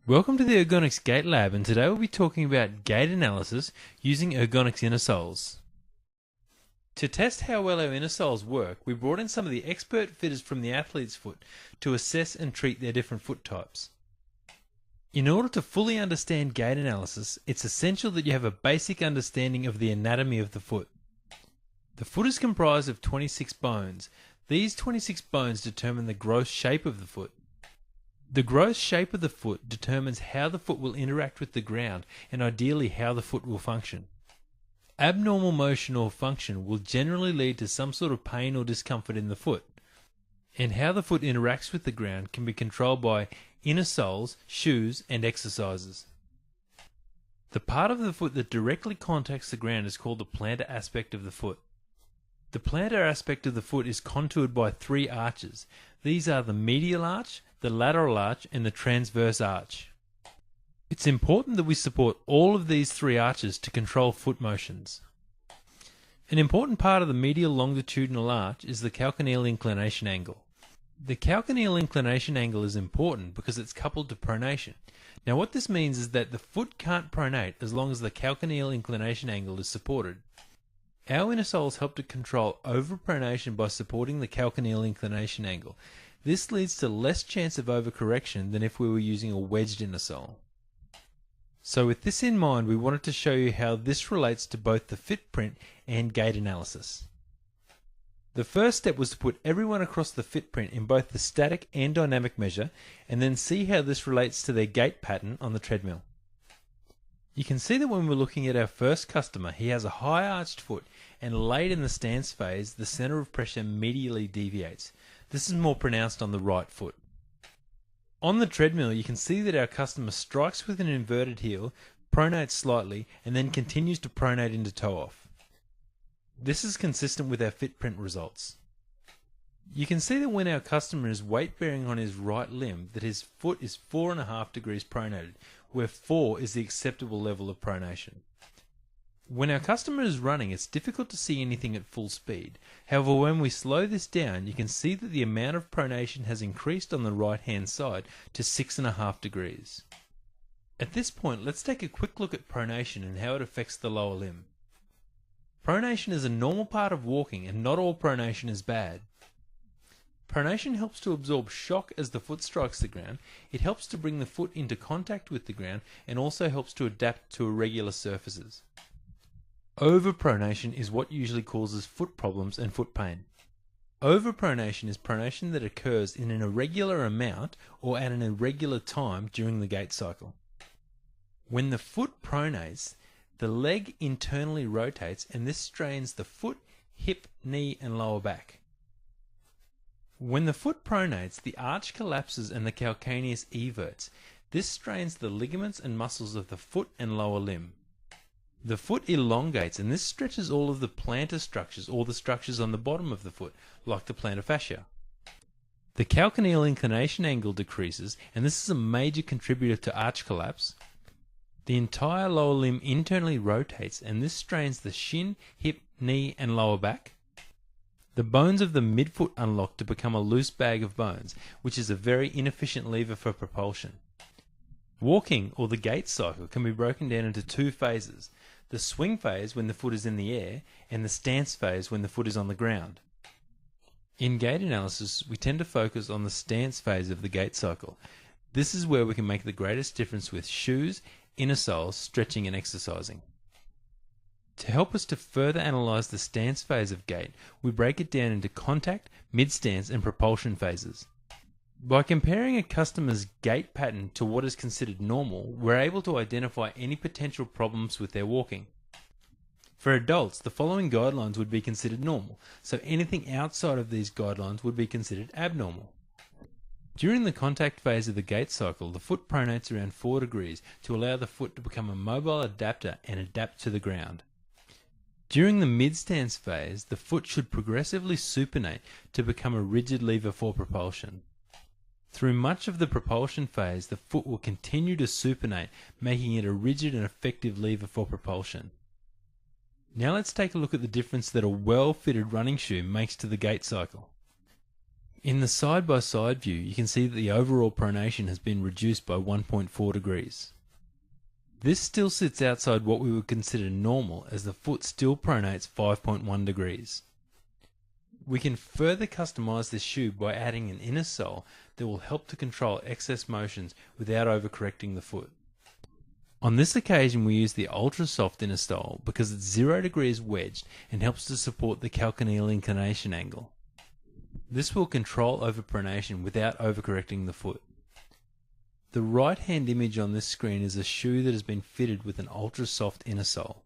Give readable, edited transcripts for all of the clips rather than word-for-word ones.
Welcome to the Ergonx Gait Lab, and today we'll be talking about gait analysis using Ergonx Innersoles. To test how well our Innersoles work, we brought in some of the expert fitters from the athlete's foot to assess and treat their different foot types. In order to fully understand gait analysis, it's essential that you have a basic understanding of the anatomy of the foot. The foot is comprised of 26 bones. These 26 bones determine the gross shape of the foot. The gross shape of the foot determines how the foot will interact with the ground and ideally how the foot will function. Abnormal motion or function will generally lead to some sort of pain or discomfort in the foot, and how the foot interacts with the ground can be controlled by inner soles, shoes, and exercises. The part of the foot that directly contacts the ground is called the plantar aspect of the foot. The plantar aspect of the foot is contoured by three arches. These are the medial arch, the lateral arch, and the transverse arch. It's important that we support all of these three arches to control foot motions. An important part of the medial longitudinal arch is the calcaneal inclination angle. The calcaneal inclination angle is important because it's coupled to pronation. Now what this means is that the foot can't pronate as long as the calcaneal inclination angle is supported. Our Innersoles help to control overpronation by supporting the calcaneal inclination angle. This leads to less chance of overcorrection than if we were using a wedged Innersole. So with this in mind, we wanted to show you how this relates to both the footprint and gait analysis. The first step was to put everyone across the footprint in both the static and dynamic measure, and then see how this relates to their gait pattern on the treadmill. You can see that when we're looking at our first customer, he has a high arched foot, and late in the stance phase, the center of pressure medially deviates. This is more pronounced on the right foot. On the treadmill, you can see that our customer strikes with an inverted heel, pronates slightly, and then continues to pronate into toe off. This is consistent with our footprint results. You can see that when our customer is weight bearing on his right limb, that his foot is 4.5 degrees pronated, where 4 is the acceptable level of pronation. When our customer is running, it's difficult to see anything at full speed. However, when we slow this down, you can see that the amount of pronation has increased on the right hand side to 6.5 degrees. At this point, let's take a quick look at pronation and how it affects the lower limb. Pronation is a normal part of walking, and not all pronation is bad. Pronation helps to absorb shock as the foot strikes the ground. It helps to bring the foot into contact with the ground and also helps to adapt to irregular surfaces. Overpronation is what usually causes foot problems and foot pain. Overpronation is pronation that occurs in an irregular amount or at an irregular time during the gait cycle. When the foot pronates, the leg internally rotates, and this strains the foot, hip, knee, and lower back. When the foot pronates, the arch collapses and the calcaneus everts. This strains the ligaments and muscles of the foot and lower limb. The foot elongates, and this stretches all of the plantar structures, or the structures on the bottom of the foot, like the plantar fascia. The calcaneal inclination angle decreases, and this is a major contributor to arch collapse. The entire lower limb internally rotates, and this strains the shin, hip, knee, and lower back. The bones of the midfoot unlock to become a loose bag of bones, which is a very inefficient lever for propulsion. Walking, or the gait cycle, can be broken down into two phases: the swing phase when the foot is in the air, and the stance phase when the foot is on the ground. In gait analysis, we tend to focus on the stance phase of the gait cycle. This is where we can make the greatest difference with shoes, Innersoles, stretching and exercising. To help us to further analyze the stance phase of gait, we break it down into contact, mid-stance, and propulsion phases. By comparing a customer's gait pattern to what is considered normal, we're able to identify any potential problems with their walking. For adults, the following guidelines would be considered normal, so anything outside of these guidelines would be considered abnormal. During the contact phase of the gait cycle, the foot pronates around 4 degrees to allow the foot to become a mobile adapter and adapt to the ground. During the mid-stance phase, the foot should progressively supinate to become a rigid lever for propulsion. Through much of the propulsion phase, the foot will continue to supinate, making it a rigid and effective lever for propulsion. Now let's take a look at the difference that a well-fitted running shoe makes to the gait cycle. In the side-by-side view, you can see that the overall pronation has been reduced by 1.4 degrees. This still sits outside what we would consider normal, as the foot still pronates 5.1 degrees. We can further customize this shoe by adding an inner sole that will help to control excess motions without overcorrecting the foot. On this occasion we use the ultra soft inner sole because it's 0 degrees wedged and helps to support the calcaneal inclination angle. This will control overpronation without overcorrecting the foot. The right hand image on this screen is a shoe that has been fitted with an ultra soft inner sole.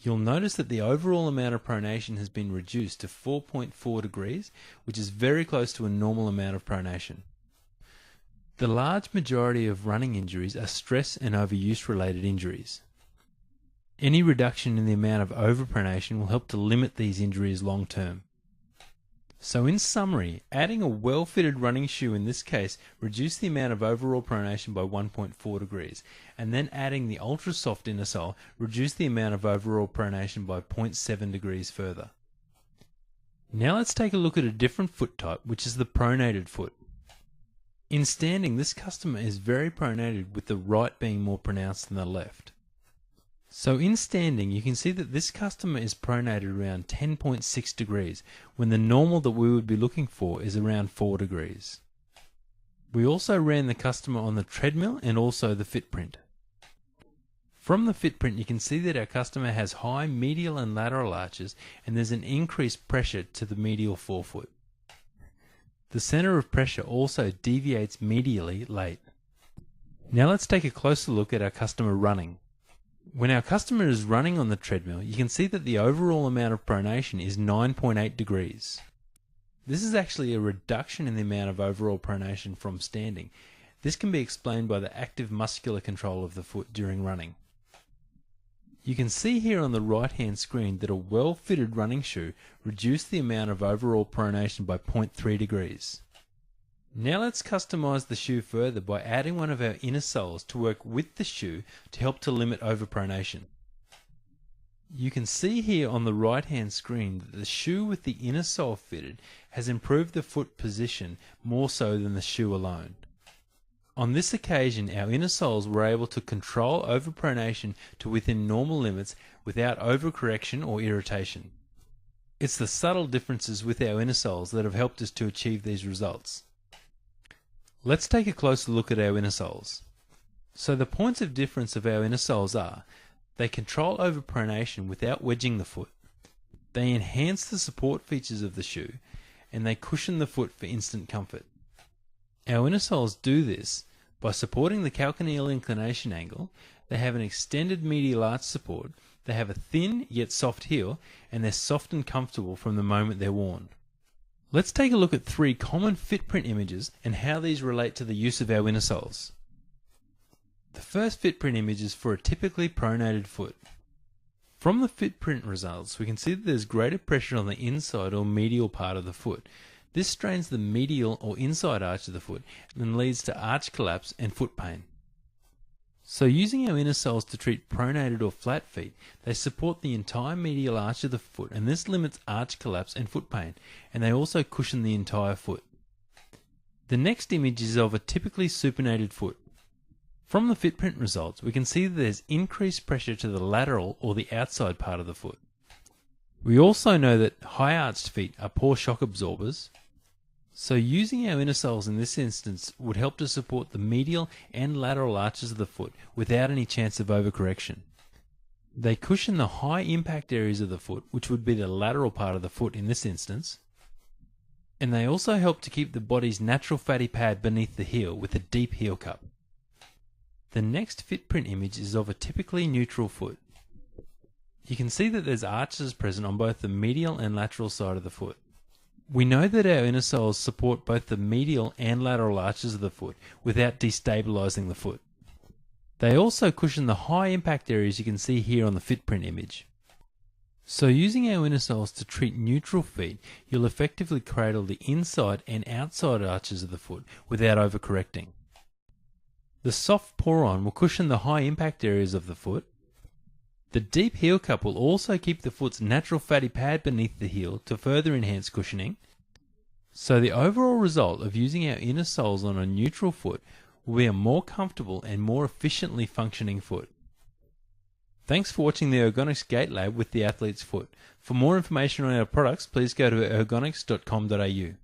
You'll notice that the overall amount of pronation has been reduced to 4.4 degrees, which is very close to a normal amount of pronation. The large majority of running injuries are stress and overuse related injuries. Any reduction in the amount of overpronation will help to limit these injuries long term. So in summary, adding a well-fitted running shoe in this case reduced the amount of overall pronation by 1.4 degrees, and then adding the ultra soft inner sole reduced the amount of overall pronation by 0.7 degrees further. Now let's take a look at a different foot type, which is the pronated foot. In standing, this customer is very pronated, with the right being more pronounced than the left. So in standing, you can see that this customer is pronated around 10.6 degrees, when the normal that we would be looking for is around 4 degrees. We also ran the customer on the treadmill and also the footprint. From the footprint, you can see that our customer has high medial and lateral arches, and there's an increased pressure to the medial forefoot. The center of pressure also deviates medially late. Now let's take a closer look at our customer running. When our customer is running on the treadmill, you can see that the overall amount of pronation is 9.8 degrees. This is actually a reduction in the amount of overall pronation from standing. This can be explained by the active muscular control of the foot during running. You can see here on the right hand screen that a well-fitted running shoe reduced the amount of overall pronation by 0.3 degrees. Now let's customize the shoe further by adding one of our inner soles to work with the shoe to help to limit overpronation. You can see here on the right hand screen that the shoe with the inner sole fitted has improved the foot position more so than the shoe alone. On this occasion, our inner soles were able to control overpronation to within normal limits without overcorrection or irritation. It's the subtle differences with our inner soles that have helped us to achieve these results. Let's take a closer look at our innersoles. So the points of difference of our innersoles are: they control overpronation without wedging the foot, they enhance the support features of the shoe, and they cushion the foot for instant comfort. Our innersoles do this by supporting the calcaneal inclination angle, they have an extended medial arch support, they have a thin yet soft heel, and they're soft and comfortable from the moment they're worn. Let's take a look at 3 common footprint images and how these relate to the use of our innersoles. The first footprint image is for a typically pronated foot. From the footprint results, we can see that there's greater pressure on the inside or medial part of the foot. This strains the medial or inside arch of the foot and leads to arch collapse and foot pain. So using our innersoles to treat pronated or flat feet, they support the entire medial arch of the foot, and this limits arch collapse and foot pain, and they also cushion the entire foot. The next image is of a typically supinated foot. From the footprint results, we can see that there's increased pressure to the lateral or the outside part of the foot. We also know that high arched feet are poor shock absorbers, so using our innersoles in this instance would help to support the medial and lateral arches of the foot without any chance of overcorrection. They cushion the high impact areas of the foot, which would be the lateral part of the foot in this instance, and they also help to keep the body's natural fatty pad beneath the heel with a deep heel cup. The next footprint image is of a typically neutral foot. You can see that there's arches present on both the medial and lateral side of the foot. We know that our innersoles support both the medial and lateral arches of the foot without destabilizing the foot. They also cushion the high impact areas you can see here on the footprint image. So using our innersoles to treat neutral feet, you'll effectively cradle the inside and outside arches of the foot without overcorrecting. The soft pour-on will cushion the high impact areas of the foot. The deep heel cup will also keep the foot's natural fatty pad beneath the heel to further enhance cushioning. So the overall result of using our inner soles on a neutral foot will be a more comfortable and more efficiently functioning foot. Thanks for watching the Ergonx Gait Lab with the athlete's foot. For more information on our products, please go to ergonx.com.au.